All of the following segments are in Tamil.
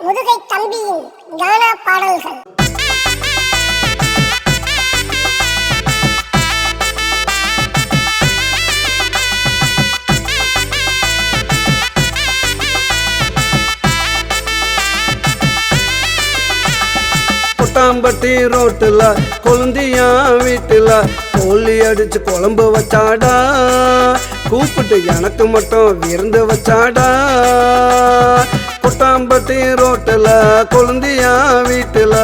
முதுகை தம்பியின் கானா பாடல்கள். கொட்டாம்பட்டி ரோட்டுல கொழுந்தியா வீட்டுல கோழி அடிச்சு குழம்பு வச்சாடா, கூப்பிட்டு எனக்கு மட்டும் விருந்து வச்சாடா. கொட்டாம்பட்டி ரோட்டுல கொழுந்தியா வீட்டுல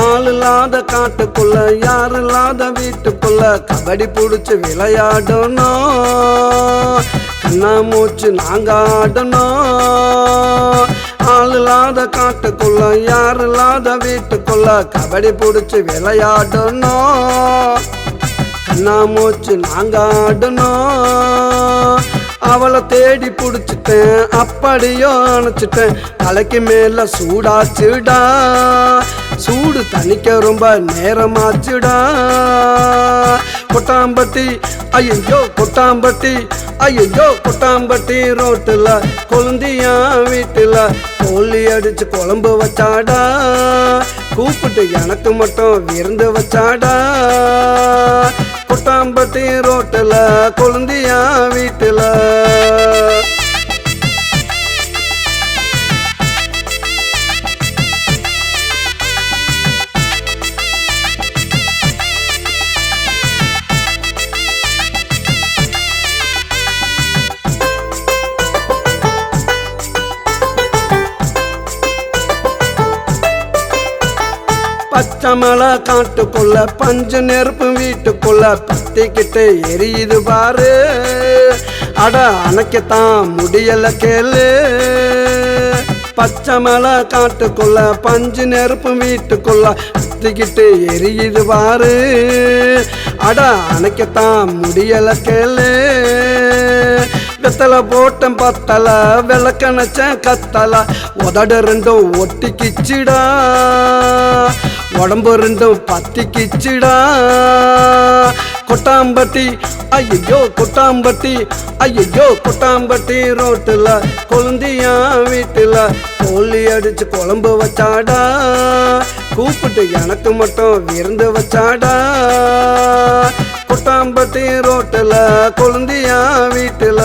ஆள் இல்லாத காட்டுக்குள்ள யார் இல்லாத வீட்டுக்குள்ள கபடி புடிச்சு விளையாடணும், கண்ணா மூச்சு நாங்க ஆடணும். ஆள் இல்லாத காட்டுக்குள்ள யார் இல்லாத வீட்டுக்குள்ள கபடி புடிச்சு விளையாடணும், கண்ணா மூச்சு நாங்க ஆடணும். அவளை தேடி புடிச்சிட்டேன் அப்படியோ அணைச்சிட்டேன், தலைக்கு மேல சூடாச்சுடா, சூடு தணிக்க ரொம்ப நேரமாச்சுடா. கொட்டாம்பட்டி ஐயோ கொட்டாம்பட்டி ஐயோ கொட்டாம்பட்டி ரோட்டுல கொழுந்தியா வீட்டுல கோழி அடிச்சு குழம்பு வச்சாடா, கூப்பிட்டு எனக்கு மட்டும் விருந்து வச்சாடா. கொட்டாம்பட்டி ரோட்டுல கொழுந்தியா வீட்டுல பச்சைமலை காட்டுக்குள்ள பஞ்சு நெருப்பு வீட்டுக்குள்ள பத்திக்கிட்டு எரியுது பாரு, அட அணைக்கத்தான் முடியல கேளு. பச்சைமலை காட்டுக்குள்ள பஞ்சு நெருப்பு வீட்டுக்குள்ள பத்திக்கிட்டு எரியுது பாரு, அட அணைக்கத்தான் முடியல கேளு. வெத்தலை போட்டம் பத்தல விளக்கணச்சேன் கத்தல, உதடு ரெண்டும் ஒட்டிக்கிச்சிடா, உடம்பு ரெண்டும் பத்திக்கிச்சிடா. கொட்டாம்பட்டி ஐயோ கொட்டாம்பட்டி ஐயோ கொட்டாம்பட்டி ரோட்டுல கொழுந்தியா வீட்டுல கோழி அடிச்சு குழம்பு வச்சாடா, கூப்பிட்டு எனக்கு மட்டும் விருந்து வச்சாடா. கொட்டாம்பட்டி ரோட்டுல கொழுந்தியா வீட்டுல